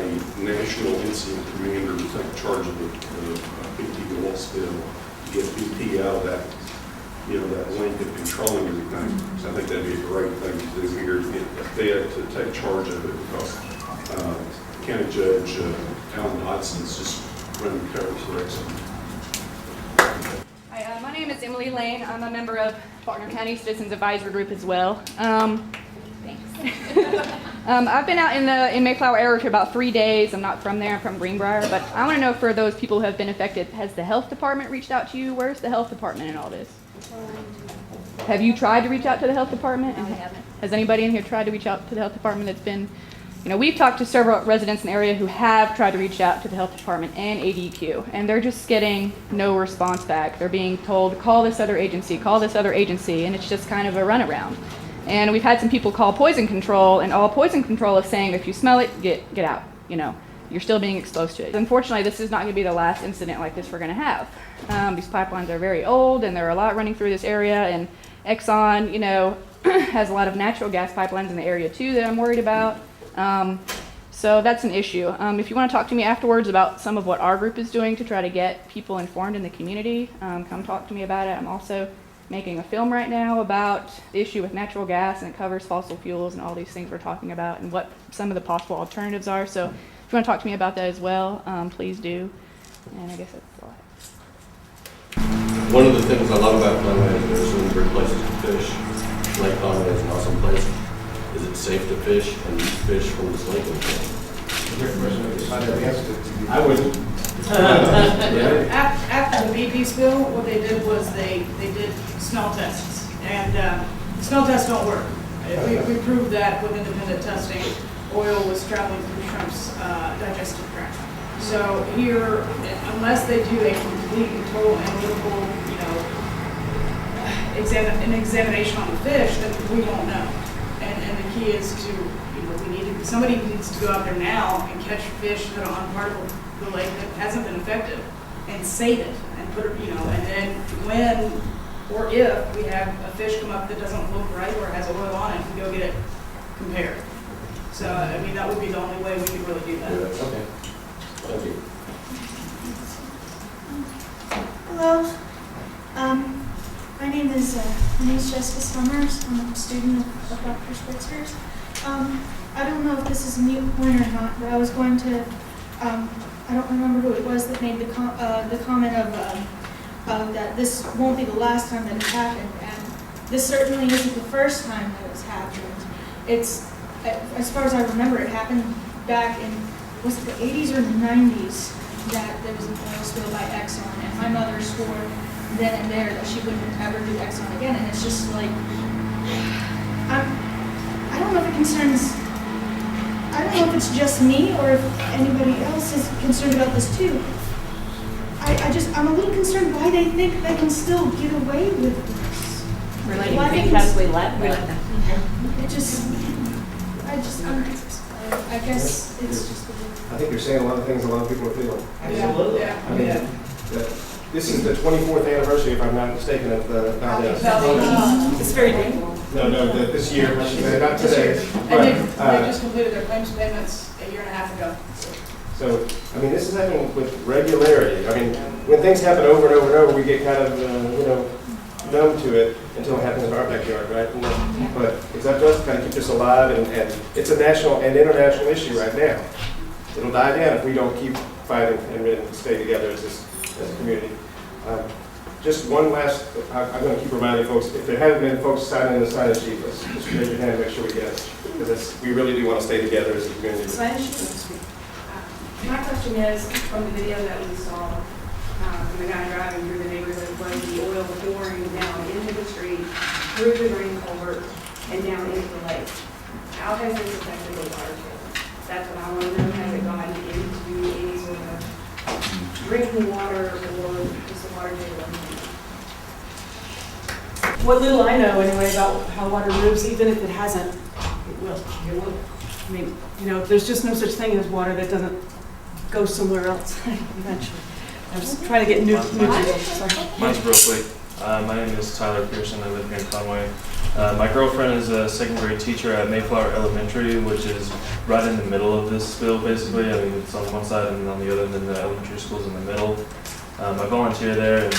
a national incident commander to take charge of the BP oil spill, to get BP out of that, that link of controlling everything. So I think that'd be a great thing to do here, to get a Fed to take charge of it, because County Judge Alan Dodson's just running the cover for Exxon. Hi, my name is Emily Lane. I'm a member of Faulkner County Citizens Advisory Group as well. Thanks. I've been out in Mayflower area for about 3 days. I'm not from there. I'm from Greenbrier. But I want to know, for those people who have been affected, has the health department reached out to you? Where's the health department in all this? Have you tried to reach out to the health department? No, I haven't. Has anybody in here tried to reach out to the health department that's been... we've talked to several residents in the area who have tried to reach out to the health department and ADQ, and they're just getting no response back. They're being told, call this other agency, and it's just kind of a runaround. And we've had some people call poison control, and all poison control is saying, if you smell it, get out. You're still being exposed to it. Unfortunately, this is not going to be the last incident like this we're going to have. These pipelines are very old, and there are a lot running through this area, and Exxon, has a lot of natural gas pipelines in the area too that I'm worried about. So that's an issue. If you want to talk to me afterwards about some of what our group is doing to try to get people informed in the community, come talk to me about it. I'm also making a film right now about the issue with natural gas, and it covers fossil fuels and all these things we're talking about and what some of the possible alternatives are. So if you want to talk to me about that as well, please do. And I guess that's all I have. One of the things I love about Conway is there's some great places to fish. Lake Conway is an awesome place. Is it safe to fish and use fish from this lake? I wouldn't. After the BP spill, what they did was they did smell tests, and smell tests don't work. We proved that with independent testing. Oil was traveling through shrimp's digestive tract. So here, unless they do a complete and total analytical, an examination on the fish, then we won't know. And the key is to, somebody needs to go out there now and catch fish that are on part of the lake that hasn't been affected, and save it and put it, and then when or if we have a fish come up that doesn't look right or has oil on it, we go get it compared. So that would be the only way we could really do that. Yeah, okay. Thank you. Hello. My name is Jessica Summers. I'm a student of Dr. Spitzer's. I don't know if this is a mute point or not, but I was going to, I don't remember who it was that made the comment of that this won't be the last time that it's happened, and this certainly isn't the first time that it's happened. It's, as far as I remember, it happened back in, was it the 80s or 90s that there was an oil spill by Exxon, and my mother swore then and there that she wouldn't ever do Exxon again, and it's just like, I don't know if it concerns, I don't know if it's just me or if anybody else is concerned about this too. I'm a little concerned why they think they can still get away with this. Relating Why they because can we let them. I guess it's just. I think you're saying a lot of things a lot of people are feeling. Absolutely. I mean, this is the 24th anniversary, if I'm not mistaken, of the Valdez. It's very new. No, this year, not today. And they just completed their claims payments a year and a half ago. So, this is happening with regularity. When things happen over and over and over, we get kind of, numb to it until it happens in our backyard, right? But it's up to us to kind of keep this alive, and it's a national and international issue right now. It'll die down if we don't keep fighting and stay together as a community. Just one last, I'm going to keep reminding folks, if there haven't been folks signing the sign-in sheet, let's just raise your hand and make sure we get it. Because we really do want to stay together as a community. My question is, from the video that we saw, from the guy driving through the neighborhood, was the oil pouring down into the street, through the drain culvert, and down into the lake. How has this affected the water table? That's what I want to know. Has it gone into any sort of drinking water or just the water table? What little I know anyway about how water moves, even if it hasn't, it will. It will. There's just no such thing as water that doesn't go somewhere else eventually. I was trying to get new. Mine's real quick. My name is Tyler Pearson. I live here in Conway. My girlfriend is a second grade teacher at Mayflower Elementary, which is right in the middle of this spill, basically. I mean, it's on one side and on the other, and then the elementary school's in the middle. I volunteer there, and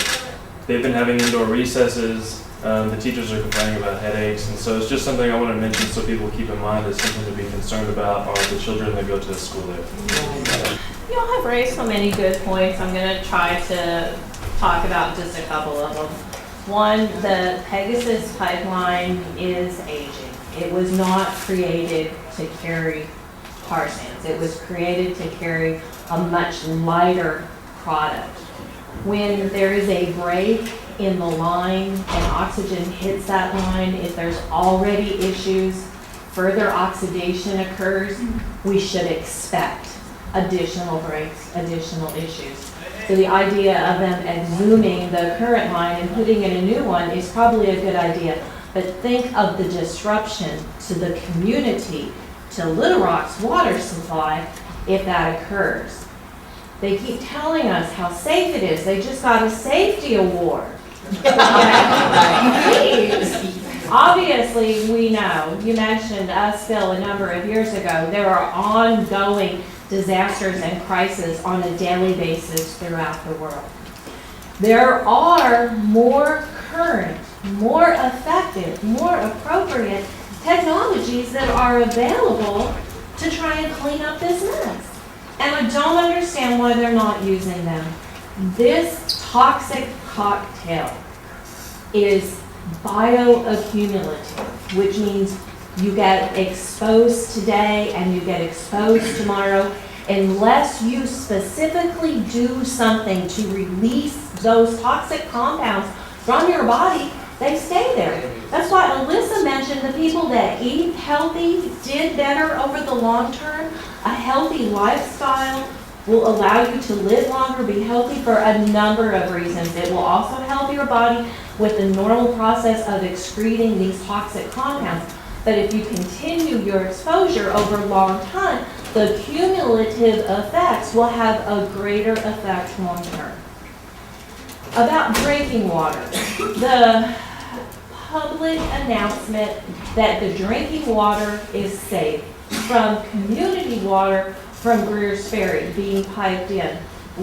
they've been having indoor recesses. The teachers are complaining about headaches, and so it's just something I want to mention so people keep in mind as something to be concerned about are the children that go to the school there. You all have raised so many good points. I'm going to try to talk about just a couple of them. One, the Pegasus pipeline is aging. It was not created to carry tar sands. It was created to carry a much lighter product. When there is a break in the line and oxygen hits that line, if there's already issues, further oxidation occurs, we should expect additional breaks, additional issues. So the idea of them exhuming the current line and putting in a new one is probably a good idea. But think of the disruption to the community, to Little Rock's water supply, if that occurs. They keep telling us how safe it is. They just got a safety award. Please. Obviously, we know, you mentioned a spill a number of years ago. There are ongoing disasters and crises on a daily basis throughout the world. There are more current, more effective, more appropriate technologies that are available to try and clean up this mess. And I don't understand why they're not using them. This toxic cocktail is bioaccumulative, which means you get exposed today and you get exposed tomorrow. Unless you specifically do something to release those toxic compounds from your body, they stay there. That's why Alyssa mentioned the people that eat healthy did better over the long term. A healthy lifestyle will allow you to live longer, be healthy for a number of reasons. It will also help your body with the normal process of excreting these toxic compounds. But if you continue your exposure over a long time, the cumulative effects will have a greater effect long term. About drinking water, the public announcement that the drinking water is safe from community water from Greer's Ferry being piped in.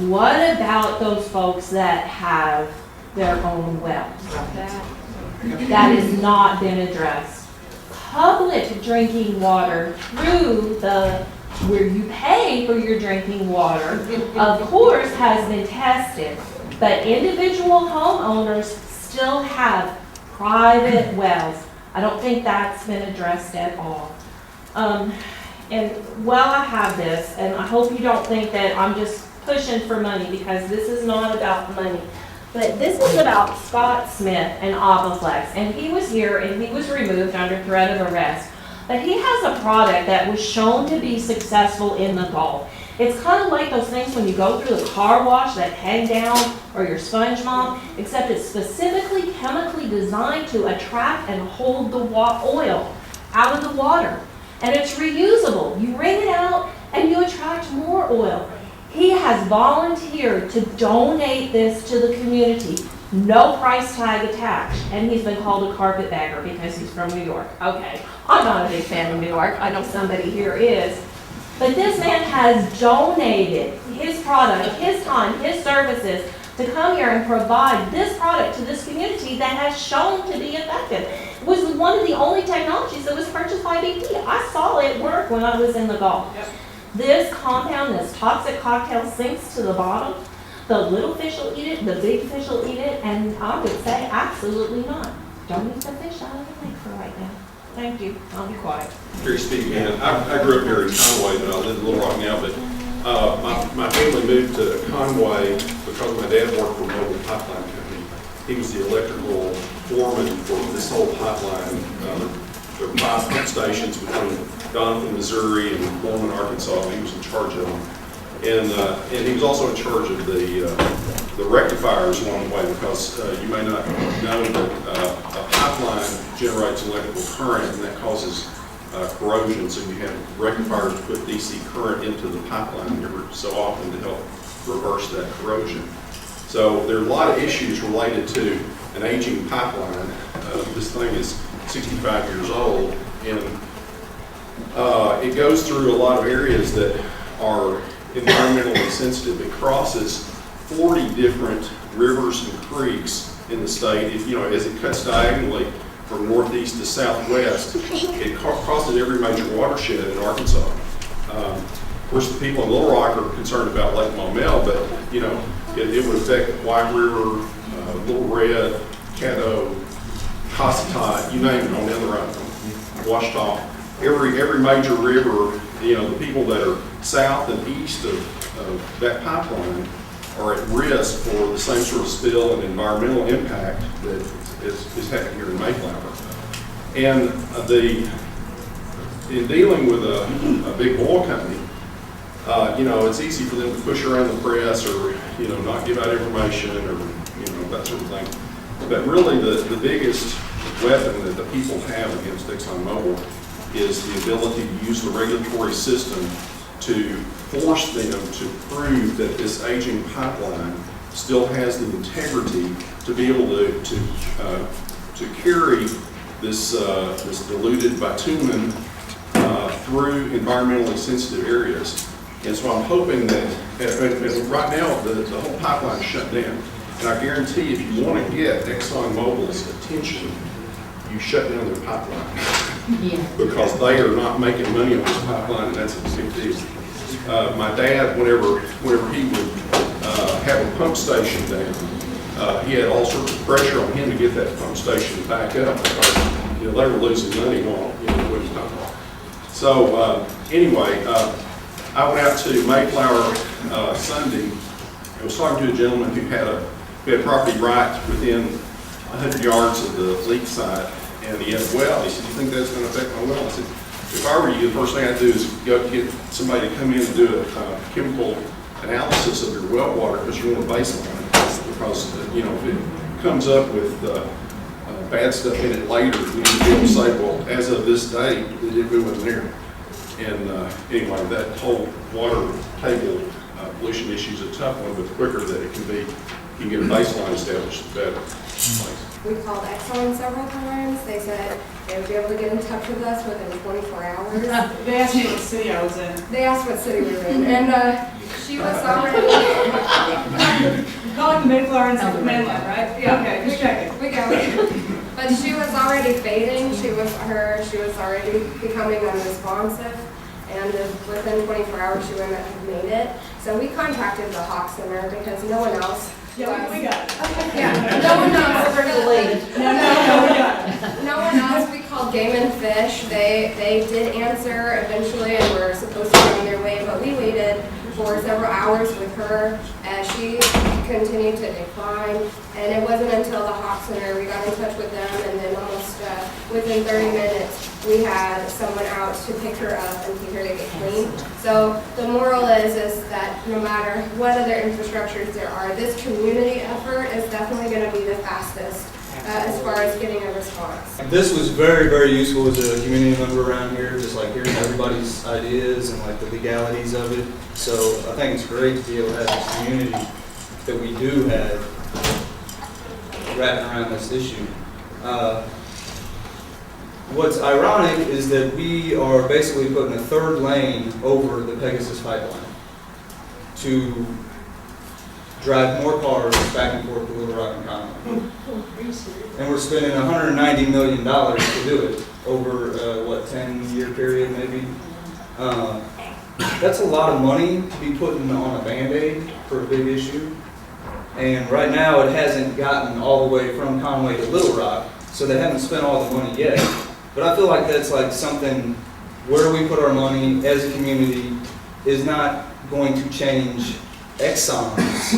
What about those folks that have their own wells? That has not been addressed. Public drinking water through where you pay for your drinking water, of course, has been tested, but individual homeowners still have private wells. I don't think that's been addressed at all. And while I have this, and I hope you don't think that I'm just pushing for money, because this is not about money, but this is about Scott Smith and Avaflex, and he was here and he was removed under threat of arrest. But he has a product that was shown to be successful in the Gulf. It's kind of like those things when you go through the car wash that hang down, or your sponge mop, except it's specifically chemically designed to attract and hold the oil out of the water. And it's reusable. You wring it out and you attract more oil. He has volunteered to donate this to the community. No price tag attached. And he's been called a carpetbagger because he's from New York. Okay, I'm not a big fan of New York. I know somebody here is. But this man has donated his product, his time, his services to come here and provide this product to this community that has shown to be effective. It was one of the only technologies that was purchased by BP. I saw it work when I was in the Gulf. Yep. This compound, this toxic cocktail, sinks to the bottom. The little fish will eat it, the big fish will eat it, and I would say absolutely not. Don't eat the fish out of the lake for right now. Thank you. I'll be quiet. Gary speaking, man. I grew up here in Conway, but I live in Little Rock now. But my family moved to Conway because my dad worked for Oil Pipeline Company. He was the electrical foreman for this whole pipeline. There were 5 pump stations between Doniphan, Missouri, and Norman, Arkansas. He was in charge of them, and he was also in charge of the rectifiers along the way, because you may not know that a pipeline generates electrical current, and that causes corrosion. So you have rectifiers to put DC current into the pipeline every so often to help reverse that corrosion. So there are a lot of issues related to an aging pipeline. This thing is 65 years old, and it goes through a lot of areas that are environmentally sensitive. It crosses 40 different rivers and creeks in the state. As it cuts diagonally from northeast to southwest, it crosses every major watershed in Arkansas. Of course, the people in Little Rock are concerned about Lake Maumelle, but it would affect White River, Little Red, Caddo, Cossatine, you name it, on the other end, Washita. Every major river, the people that are south and east of that pipeline are at risk for the same sort of spill and environmental impact that is happening here in Mayflower. And in dealing with a big oil company, it's easy for them to push around the press or, not give out information or, that sort of thing. But really the biggest weapon that the people have against ExxonMobil is the ability to use the regulatory system to force them to prove that this aging pipeline still has the integrity to be able to carry this diluted bitumen through environmentally sensitive areas. And so I'm hoping that, right now the whole pipeline is shut down. And I guarantee if you want to get ExxonMobil's attention, you shut down their pipeline. Yeah. Because they are not making money on this pipeline, and that's a big deal. My dad, whenever he would have a pump station down, he had all sorts of pressure on him to get that pump station back up because they were losing money while what he's not. So anyway, I went out to Mayflower Sunday. I was talking to a gentleman who had property right within 100 yards of the leak site, and he had a well. He said, "Do you think that's going to affect my well?" I said, "If I were you, the first thing I'd do is go get somebody to come in and do a chemical analysis of your well water because you want a baseline. Because if it comes up with bad stuff in it later, you need to be able to say, well, as of this date, it wasn't there." And anyway, that whole water table pollution issue is a tough one, but the quicker that it can be, you can get a baseline established, the better. We called Exxon several times. They said they would be able to get in touch with us within 24 hours. They asked me what city I was in. They asked what city we were in, and she was already. Calling the Mayflower and Central Mainland, right? Yeah, okay, just checking. We got it. But she was already fading. She was already becoming unresponsive, and within 24 hours she wouldn't have made it. So we contacted the Hawk Center because no one else. Yeah, we got it. Yeah, no one else. No, we got it. No one else. We called Game and Fish. They did answer eventually and were supposed to be on their way, but we waited for several hours with her as she continued to decline. And it wasn't until the Hawk Center we got in touch with them, and then almost within 30 minutes we had someone out to pick her up and take her to get clean. So the moral is that no matter what other infrastructures there are, this community effort is definitely going to be the fastest as far as getting a response. This was very, very useful as a community member around here, just like hearing everybody's ideas and like the legalities of it. So I think it's great to be able to have this community that we do have wrapping around this issue. What's ironic is that we are basically putting a third lane over the Pegasus pipeline to drive more cars back and forth to Little Rock and Conway. And we're spending $190 million to do it over, 10-year period maybe? That's a lot of money to be putting on a Band-Aid for a big issue. And right now it hasn't gotten all the way from Conway to Little Rock, so they haven't spent all the money yet. But I feel like that's like something, where we put our money as a community is not going to change Exxon's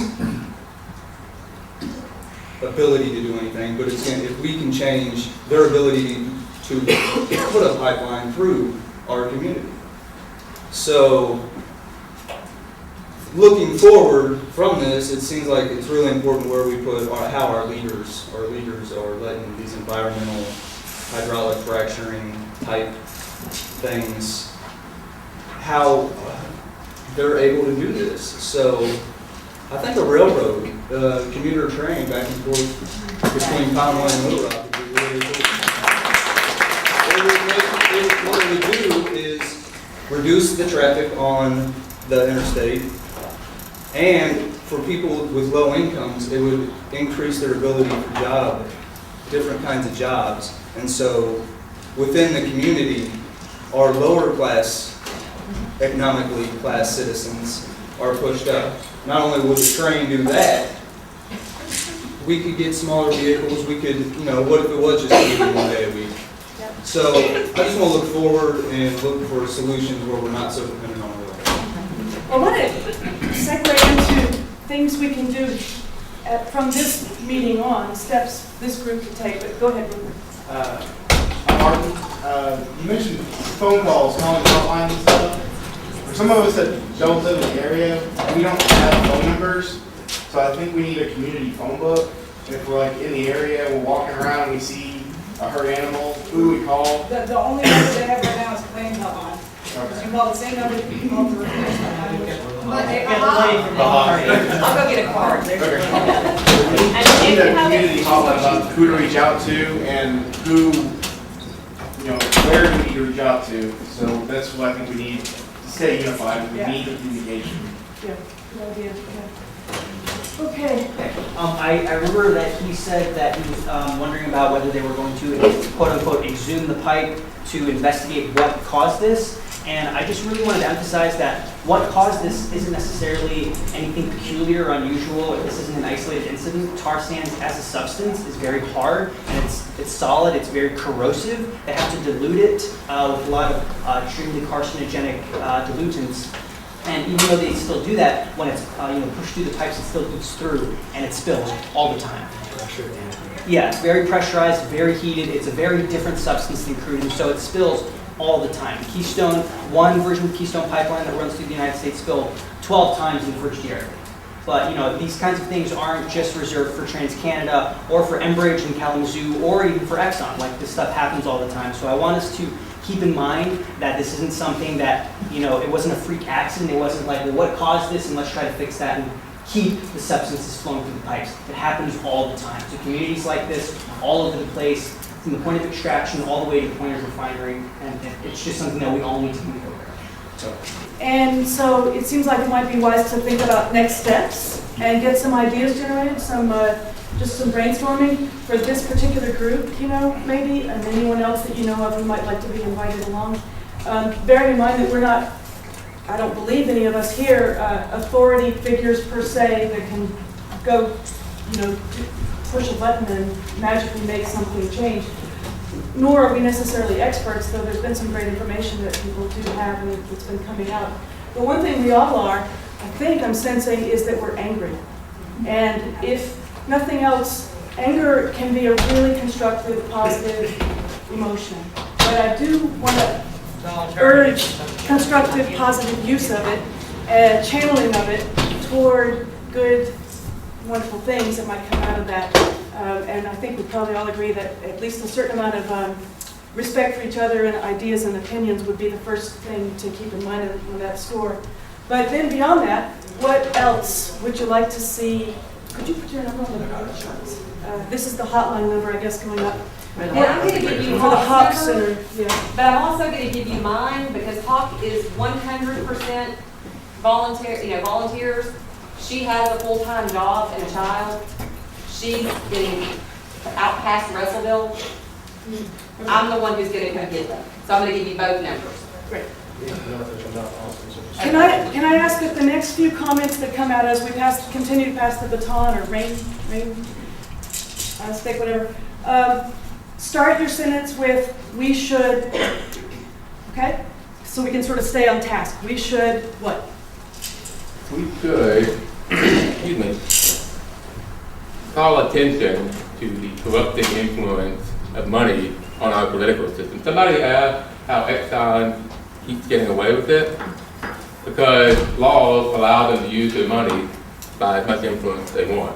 ability to do anything, but it's if we can change their ability to put a pipeline through our community. So, looking forward from this, it seems like it's really important where we put how our leaders are letting these environmental hydraulic fracturing type things, how they're able to do this. So I think a railroad, commuter train back and forth between Conway and Little Rock would be really cool. what it would do is reduce the traffic on the interstate, and for people with low incomes, it would increase their ability for different kinds of jobs. And so within the community, our lower class, economically class citizens are pushed up. Not only would the train do that, we could get smaller vehicles, we could, what if it was just maybe 1 day a week? So I just want to look forward and look for solutions where we're not so dependent on oil. I want to segue into things we can do from this meeting on, steps this group can take, but go ahead, Ruben. I'm Martin. You mentioned phone calls, calling hotlines and stuff. For some of us that don't live in the area, we don't have phone numbers, so I think we need a community phone book. If we're like in the area, we're walking around and we see a hurt animal, who we call. The only number they have right now is claim hotline. You call the same number that you called for I'll go get a card. We need a community hotline about who to reach out to and who, where do we need to reach out to. So that's what I think we need to stay unified. We need the communication. Yeah, good idea. Okay. I remember that he said that he was wondering about whether they were going to, quote unquote, exhume the pipe to investigate what caused this. And I just really wanted to emphasize that what caused this isn't necessarily anything peculiar or unusual. This isn't an isolated incident. Tar sands as a substance is very hard, and it's solid, it's very corrosive. They have to dilute it with a lot of extremely carcinogenic dilutants. And even though they still do that, when it's pushed through the pipes, it still leaks through, and it spills all the time. Yeah, it's very pressurized, very heated. It's a very different substance than crude, and so it spills all the time. Keystone, one version of the Keystone pipeline that runs through the United States spilled 12 times in the first year. But these kinds of things aren't just reserved for TransCanada or for Enbridge in Kalamazoo or even for Exxon. Like, this stuff happens all the time. So I want us to keep in mind that this isn't something that, it wasn't a freak accident. It wasn't like, well, what caused this, and let's try to fix that and keep the substances flowing through the pipes. It happens all the time. So communities like this, all over the place, from the point of extraction all the way to the point of refinery, and it's just something that we all need to be aware of. And so it seems like it might be wise to think about next steps and get some ideas generated, just some brainstorming for this particular group, maybe, and anyone else that you know of who might like to be invited along. Bearing in mind that we're not, I don't believe any of us here, authority figures per se that can go, push a button and magically make something change. Nor are we necessarily experts, though there's been some great information that people do have and it's been coming out. The one thing we all are, I think I'm sensing, is that we're angry. And if nothing else, anger can be a really constructive, positive emotion. But I do want to urge constructive, positive use of it, channeling of it toward good, wonderful things that might come out of that. And I think we probably all agree that at least a certain amount of respect for each other and ideas and opinions would be the first thing to keep in mind on that score. But then beyond that, what else would you like to see? Could you put your number on the board? This is the hotline number, I guess, going up. And I'm going to give you For the Hawk Hawk's Center, number, yeah. but I'm also going to give you mine because Hawk is 100% volunteers. She has a full-time job and a child. She's getting out past Russellville. I'm the one who's going to come get them. So I'm going to give you both numbers. Great. Can I ask that the next few comments that come out as we continue to pass the baton or stick, whatever, start your sentence with "we should," okay? So we can sort of stay on task. We should what? We should, excuse me, call attention to the corrupting influence of money on our political system. Somebody asked how Exxon keeps getting away with it, because laws allow them to use their money by as much influence they want.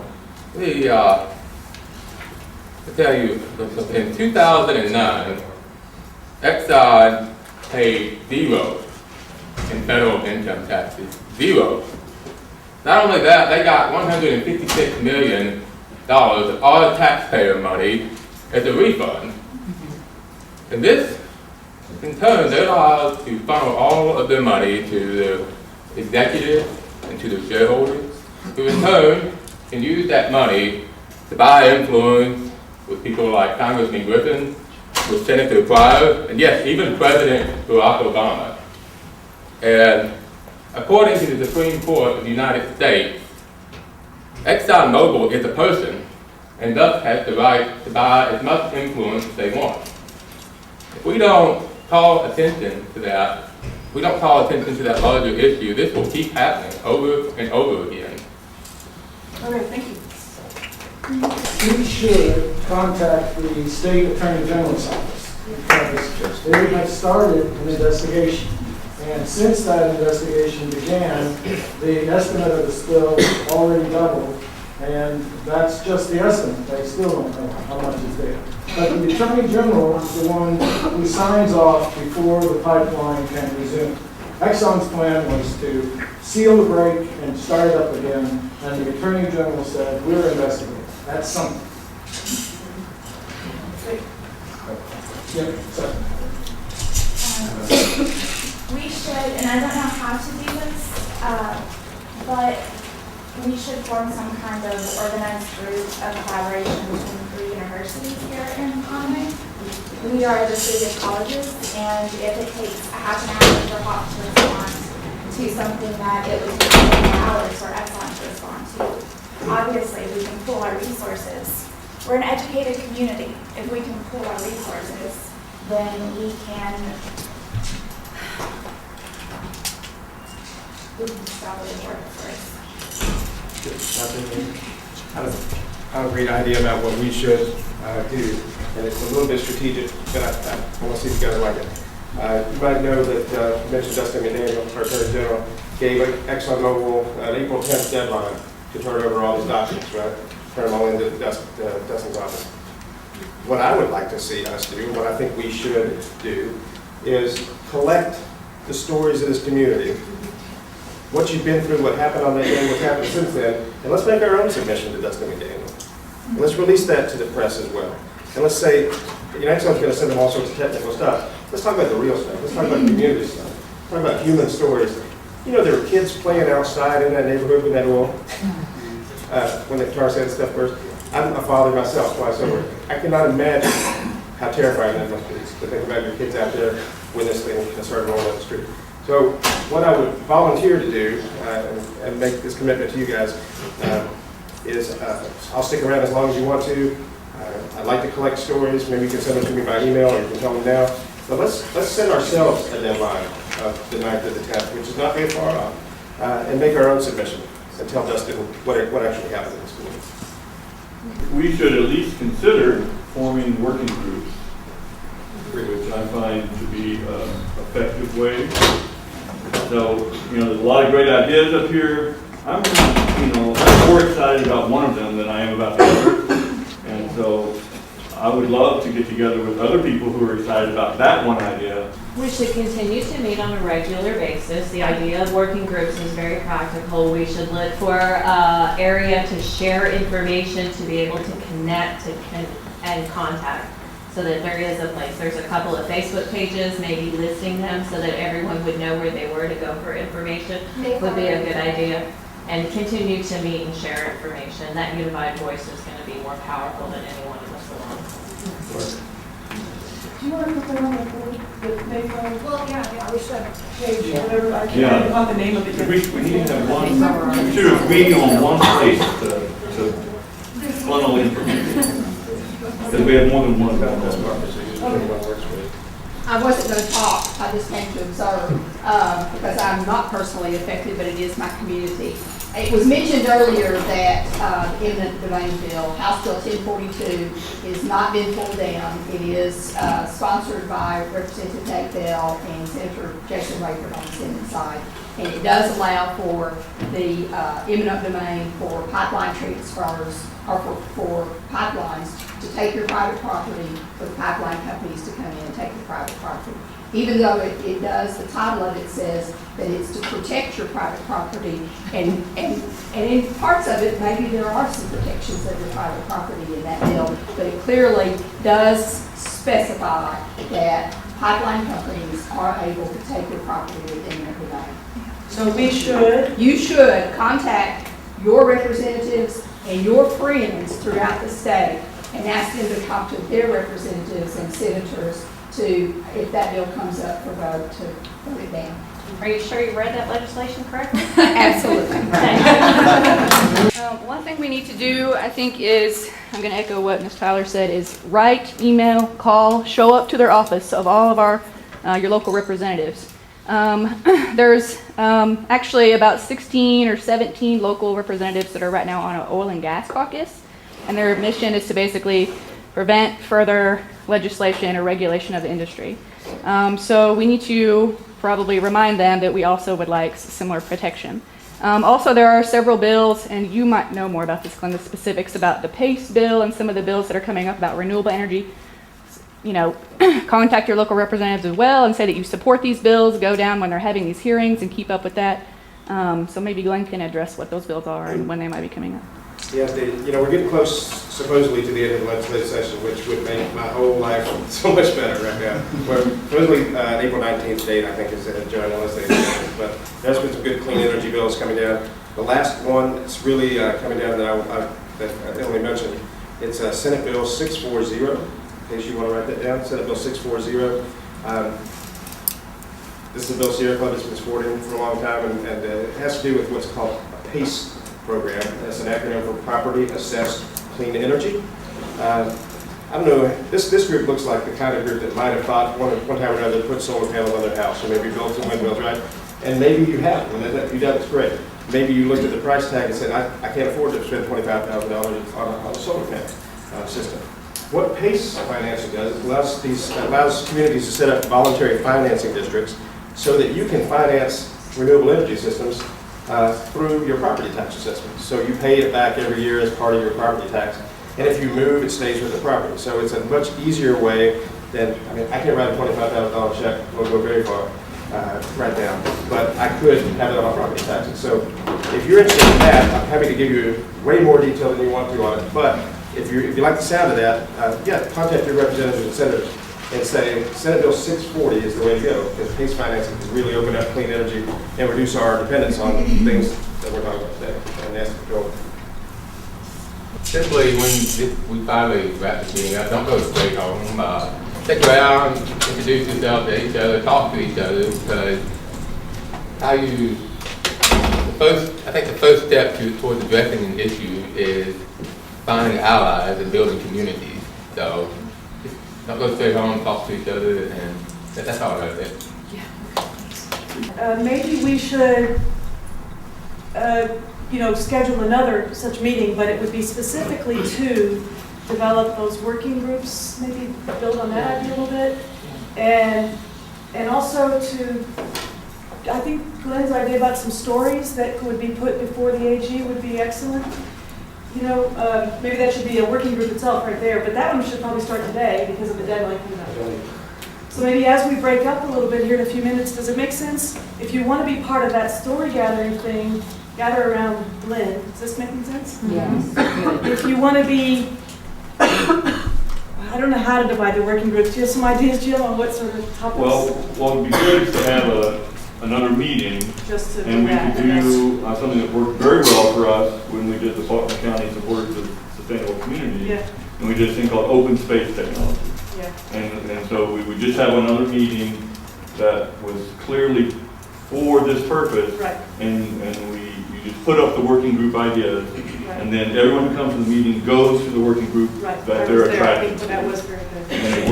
To tell you, in 2009, Exxon paid zero in federal income taxes. Zero. Not only that, they got $156 million of all the taxpayer money as a refund. And this in turn, they're allowed to funnel all of their money to the executive and to the shareholders, who in turn can use that money to buy influence with people like Congressman Griffin, with Senator Pryor, and yes, even President Barack Obama. And according to the Supreme Court of the United States, ExxonMobil is a person and thus has the right to buy as much influence as they want. If we don't call attention to that, larger issue, this will keep happening over and over again. Okay, thank you. We should contact the state attorney general's office because they have started an investigation. And since that investigation began, the estimate of the spill already doubled. And that's just the estimate. They still don't know how much is there. But the attorney general is the one who signs off before the pipeline can resume. Exxon's plan was to seal the break and start it up again. And the attorney general said, we're investigating. That's something. Yeah, so. We should, and I don't know how to do this, but we should form some kind of organized group of collaboration between 3 universities here in Conway. We are the city of colleges, and if it takes a half an hour for HOP to respond to something that it would take 4 hours for Exxon to respond to, obviously we can pool our resources. We're an educated community. If we can pool our resources, then we can probably work first. I have a great idea about what we should do, and it's a little bit strategic, but I want to see if you guys like it. You might know that you mentioned Dustin McDaniel, our Attorney General, gave ExxonMobil an April 10th deadline to turn over all these documents, right? Turn them all into Dustin's office. What I would like to see us do, what I think we should do, is collect the stories of this community, what you've been through, what happened on that day, what's happened since then, and let's make our own submission to Dustin McDaniel. And let's release that to the press as well. And let's say, Exxon's going to send them all sorts of technical stuff. Let's talk about the real stuff. Let's talk about community stuff. Let's talk about human stories. You know, there were kids playing outside in that neighborhood with that oil when the tar sands stuff burst. I'm a father myself, twice over. I cannot imagine how terrifying that must be to think about your kids out there when this thing started rolling down the street. So what I would volunteer to do and make this commitment to you guys is I'll stick around as long as you want to. I'd like to collect stories. Maybe you can send them to me by email or you can tell me now. But let's set ourselves a deadline of the 9th or the 10th, which is not very far off, and make our own submission and tell Dustin what actually happened in this community. We should at least consider forming working groups, which I find to be an effective way. So, there's a lot of great ideas up here. I'm, more excited about one of them than I am about the other. And so I would love to get together with other people who are excited about that one idea. We should continue to meet on a regular basis. The idea of working groups is very practical. We should look for an area to share information, to be able to connect and contact, so that there is a place. There's a couple of Facebook pages, maybe listing them so that everyone would know where they were to go for information would be a good idea. And continue to meet and share information. That unified voice is going to be more powerful than any one of us alone. Do you want to put that on the board, the Mayflower? Well, yeah, we should. Page, whatever, I can't find the name of it. We need to have one, we should agree on one place to funnel information. Because we have more than one about this purpose. I wasn't going to talk, I just came to observe, because I'm not personally affected, but it is my community. It was mentioned earlier that eminent domain bill, House Bill 1042, has not been pulled down. It is sponsored by Representative Nate Bell and Senator Jason Rayford on the Senate side. And it does allow for the eminent domain for pipeline transfers, or for pipelines to take your private property, for the pipeline companies to come in and take your private property. Even though it does, the title of it says that it's to protect your private property, and in parts of it, maybe there are some protections of your private property in that bill, but it clearly does specify that pipeline companies are able to take your property within their domain. So we should, You should contact your representatives and your friends throughout the state and ask them to talk to their representatives and senators to, if that bill comes up for vote, to vote it down. Are you sure you read that legislation correctly? Absolutely. One thing we need to do, I think, is, I'm going to echo what Ms. Tyler said, is write, email, call, show up to their office of all of our, your local representatives. There's actually about 16 or 17 local representatives that are right now on an oil and gas caucus, and their mission is to basically prevent further legislation or regulation of the industry. So we need to probably remind them that we also would like similar protection. Also, there are several bills, and you might know more about this, Glenn, the specifics about the PACE bill and some of the bills that are coming up about renewable energy. You know, contact your local representatives as well and say that you support these bills, go down when they're having these hearings and keep up with that. So maybe Glenn can address what those bills are and when they might be coming up. Yeah, we're getting close supposedly to the end of the legislative session, which would make my whole life so much better right now. Well, supposedly April 19th date, I think, is adjourned unless they adjourn. But there's been some good clean energy bills coming down. The last one that's really coming down that Emily mentioned, it's Senate Bill 640. In case you want to write that down, Senate Bill 640. This is a bill Sierra Club has been supporting for a long time, and it has to do with what's called a PACE program. That's an acronym for Property Assessed Clean Energy. I don't know, this group looks like the kind of group that might have thought one time or another to put solar panels on their house, or maybe built some windmills, right? And maybe you have, and if you have, it's great. Maybe you looked at the price tag and said, I can't afford to spend $25,000 on a solar panel system. What PACE financing does is allows communities to set up voluntary financing districts so that you can finance renewable energy systems through your property tax assessment. So you pay it back every year as part of your property tax. And if you move, it stays with the property. So it's a much easier way than, I mean, I can't write a $25,000 check, it won't go very far right now, but I could have it on my property taxes. So if you're interested in that, I'm happy to give you way more detail than you want to on it. But if you like the sound of that, contact your representatives and senators and say, Senate Bill 640 is the way to go, because PACE financing can really open up clean energy and reduce our dependence on things that we're talking about today, and that's the goal. Typically, when we finally wrap this meeting up, don't go straight home. Stick around, introduce yourself to each other, talk to each other, because I think the first step towards addressing an issue is finding allies and building communities. So just don't go straight home, talk to each other, and that's all I got to say. maybe we should, schedule another such meeting, but it would be specifically to develop those working groups, maybe build on that idea a little bit, and also to, I think Glenn's idea about some stories that would be put before the AG would be excellent. Maybe that should be a working group itself right there, but that one should probably start today because of the deadline coming up. So maybe as we break up a little bit here in a few minutes, does it make sense? If you want to be part of that story gathering thing, gather around Glenn. Is this making sense? Yes. If you want to be, I don't know how to divide the working groups. Do you have some ideas, Jim, on what sort of topics? Well, what would be good is to have another meeting, Just to and we that, could do something that worked very well for us when we did the Faulkner County Support for Sustainable Community. Yeah. And we did a thing called open space technology. Yeah. And so we would just have another meeting that was clearly for this purpose. Right. And you just put up the working group ideas, Right. and then everyone who comes to the meeting goes to the working group Right. that I they're was there. I attracted think to. that was very good. And it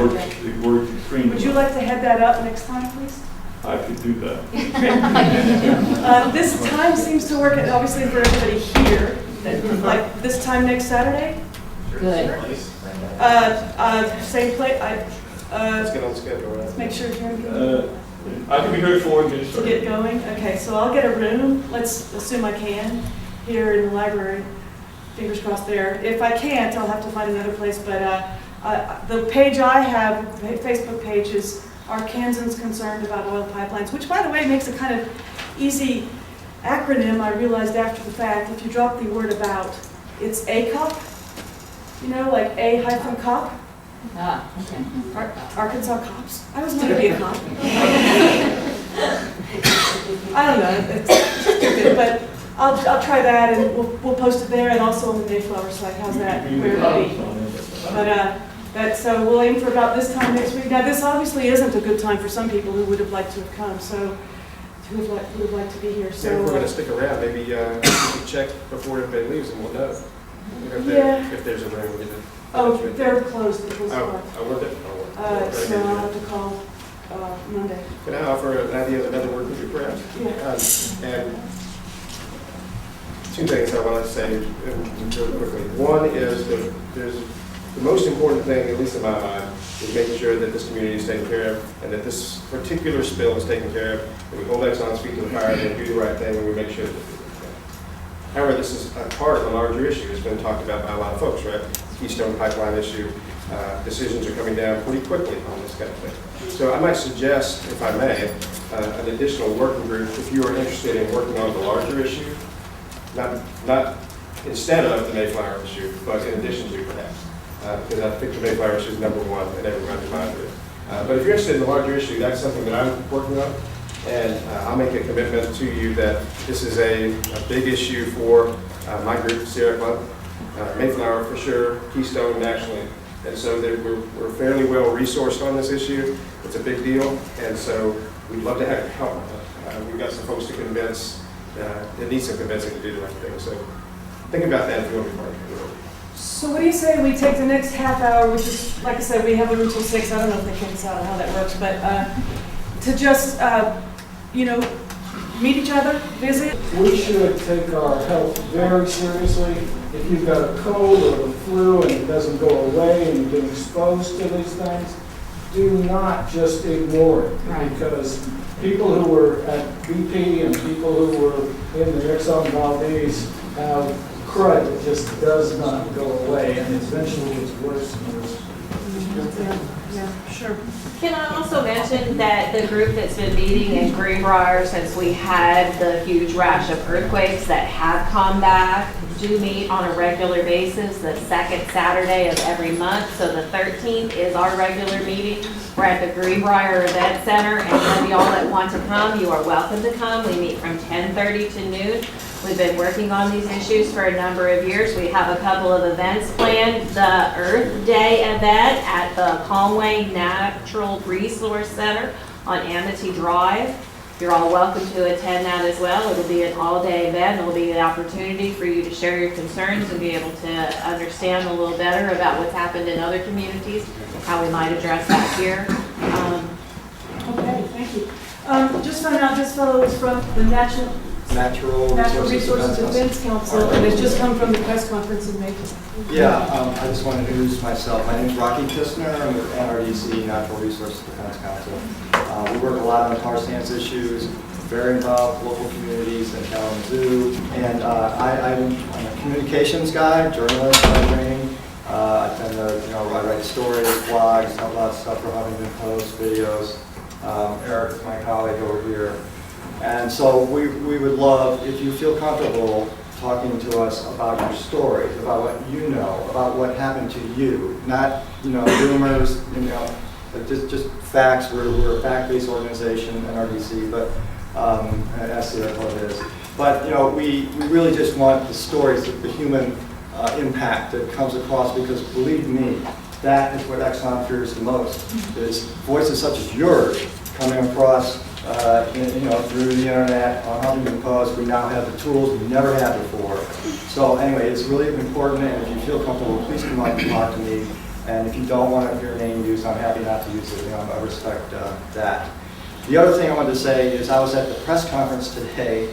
works extremely Would you well. like to head that up next time, please? I could do that. This time seems to work, obviously, for everybody here. Like this time next Saturday? Good. Same place. Let's get on schedule, right? Let's make sure Jim can I can be here for and get to started. get going. Okay, so I'll get a room. Let's assume I can here in the library. Fingers crossed there. If I can't, I'll have to find another place. But the page I have, the Facebook page, is Arkansans Concerned About Oil Pipelines, which, by the way, makes a kind of easy acronym. I realized after the fact, if you drop the word about, it's ACOP, like A-COP. Ah, okay. Arkansas cops. I always wanted to be a cop. I don't know, it's stupid, but I'll try that and we'll post it there and also on the Mayflower site. How's that? Where it'll be. But so we'll aim for about this time next week. Now this obviously isn't a good time for some people who would have liked to have come, so who would like to be here. So if we're going to stick around, maybe we can check before everybody leaves and we'll know. If there's a room. oh, they're closed until Oh, I work it. so I'll have to call Monday. Can I offer an idea of another working group perhaps? Yeah. And two things I want to say really quickly. One is that the most important thing, at least in my mind, is making sure that this community is taken care of and that this particular spill is taken care of, that we hold Exxon's feet to the fire and do the right thing and we make sure that however, this is a part of a larger issue. It's been talked about by a lot of folks, right? Keystone Pipeline issue. Decisions are coming down pretty quickly on this kind of thing. So I might suggest, if I may, an additional working group if you are interested in working on the larger issue, not instead of the Mayflower issue, but in addition to perhaps. Because I think the Mayflower issue is number one and everyone's mind with. But if you're interested in the larger issue, that's something that I'm working on. And I'll make a commitment to you that this is a big issue for my group, Sierra Club, Mayflower for sure, Keystone nationally. And so we're fairly well resourced on this issue. It's a big deal. And so we'd love to have your help. We've got some folks to convince. It needs some convincing to do the right thing. So think about that if you want to be part of it. So what do you say we take the next half hour, which is, like I said, we have them until 6. I don't know if they kick us out or how that works, but to just, meet each other, visit. We should take our health very seriously. If you've got a cold or the flu and it doesn't go away and you get exposed to these things, do not just ignore it. Right. Because people who were at BP and people who were in the Exxon Valdez have crud that just does not go away and eventually gets worse and worse. Yeah, sure. Can I also mention that the group that's been meeting in Greenbrier since we had the huge rash of earthquakes that have come back do meet on a regular basis the second Saturday of every month. So the 13th is our regular meeting. We're at the Greenbrier Event Center, and any of y'all that want to come, you are welcome to come. We meet from 10:30 to noon. We've been working on these issues for a number of years. We have a couple of events planned. The Earth Day event at the Conway Natural Resource Center on Amity Drive. You're all welcome to attend that as well. It'll be an all-day event. It'll be an opportunity for you to share your concerns and be able to understand a little better about what's happened in other communities, how we might address that here. Okay, thank you. Just found out this fellow is from the Natural Resources Defense Council, and it's just come from the press conference in Macon. Yeah, I just want to introduce myself. My name is Rocky Kistner. I'm with NRDC, Natural Resources Defense Council. We work a lot on tar sands issues, very involved with local communities in Kalamazoo. And I'm a communications guy, journalist by training. I tend to, I write stories, blogs, a lot of stuff for Huffington Post, videos. Eric, my colleague over here. And so we would love, if you feel comfortable talking to us about your stories, about what you know, about what happened to you, not, rumors, just facts. We're a fact-based organization, NRDC, but as Sierra Club is. But, we really just want the stories, the human impact that comes across, because believe me, that is what Exxon fears the most, is voices such as yours coming across through the internet, on Huffington Post. We now have the tools we never had before. So anyway, it's really important, and if you feel comfortable, please come up and talk to me. And if you don't want your name used, I'm happy not to use it. I respect that. The other thing I wanted to say is I was at the press conference today,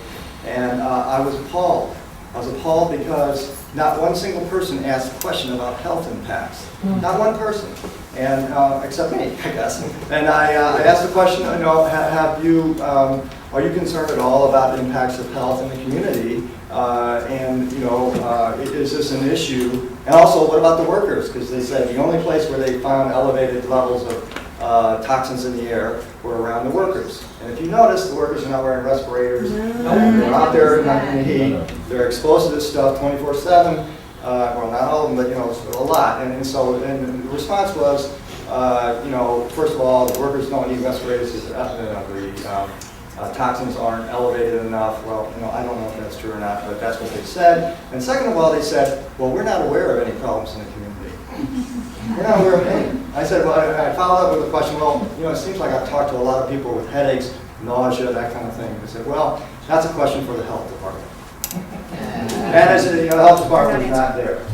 and I was appalled. I was appalled because not one single person asked a question about health impacts. Not one person, and except me, I guess. And I asked the question, are you concerned at all about impacts of health in the community? Is this an issue? And also, what about the workers? Because they said the only place where they found elevated levels of toxins in the air were around the workers. And if you notice, the workers are not wearing respirators. They're out there in the heat. They're exposed to this stuff 24/7. well, not all of them, but, a lot. And so, and the response was, first of all, the workers don't need respirators, the toxins aren't elevated enough. Well, I don't know if that's true or not, but that's what they said. And second of all, they said, well, we're not aware of any problems in the community. We're not aware of any. I said, well, I followed up with a question, well, it seems like I've talked to a lot of people with headaches, nausea, that kind of thing. They said, well, that's a question for the health department. And I said, the health department is not there.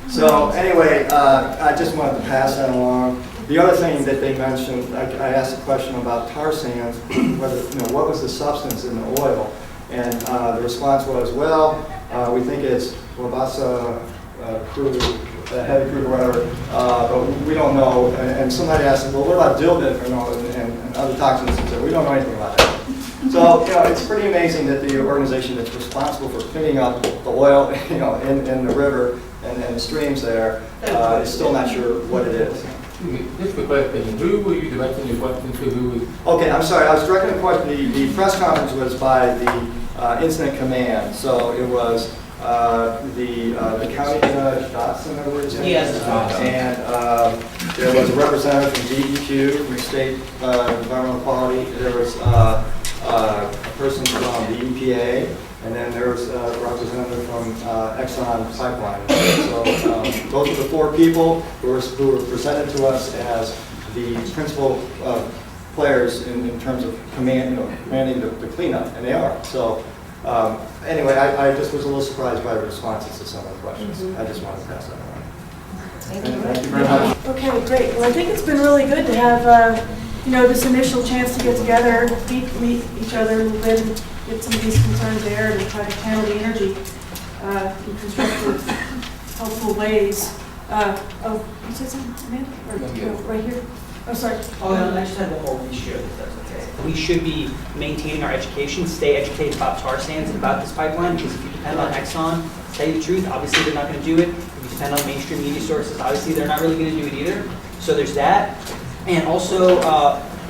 So anyway, I just wanted to pass that along. The other thing that they mentioned, I asked a question about tar sands, whether, what was the substance in the oil? And the response was, well, we think it's Wabasa crude, heavy crude or whatever, but we don't know. And somebody asked, well, what about dilbit and other toxins? And said, we don't know anything about that. So, it's pretty amazing that the organization that's responsible for cleaning up the oil, in the river and the streams there, is still not sure what it is. Just a question, who were you directing your question to? Who was? Okay, I'm sorry, I was directing the question, the press conference was by the incident command, so it was the county judge, Dotson, I believe. Yes. And there was a representative from DEQ, from State Environmental Quality, there was a person from the EPA, and then there was a representative from Exxon Pipeline. So those are the four people who were presented to us as the principal players in terms of commanding the cleanup, and they are. So anyway, I just was a little surprised by the responses to some of the questions. I just wanted to pass that on. Thank you. Thank you very much. Okay, great. Well, I think it's been really good to have, this initial chance to get together, meet each other a little bit, and get some of these concerns there, and try to channel the energy in constructive, helpful ways. You said something, Amanda? Or right here? Oh, sorry. Oh, no, I just had one more we should, if that's okay. We should be maintaining our education, stay educated about tar sands and about this pipeline, because if you depend on Exxon, to tell you the truth, obviously they're not going to do it. If you depend on mainstream media sources, obviously they're not really going to do it either. So there's that. And also,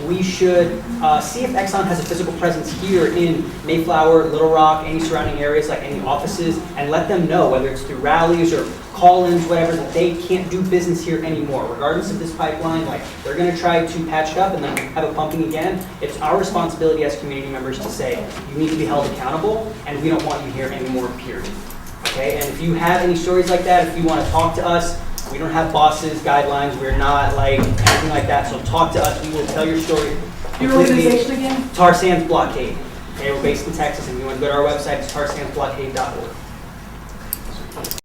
we should see if Exxon has a physical presence here in Mayflower, Little Rock, any surrounding areas, like any offices, and let them know, whether it's through rallies or call-ins, whatever, that they can't do business here anymore. Regardless of this pipeline, they're going to try to patch it up and then have it pumping again. It's our responsibility as community members to say, you need to be held accountable, and we don't want you here anymore, period. Okay, and if you have any stories like that, if you want to talk to us, we don't have bosses, guidelines, we're not anything like that, so talk to us, we will tell your story. Your organization again? Tar Sands Blockade. Okay, we're based in Texas, and if you want to go to our website, it's tarsandsblockade.org.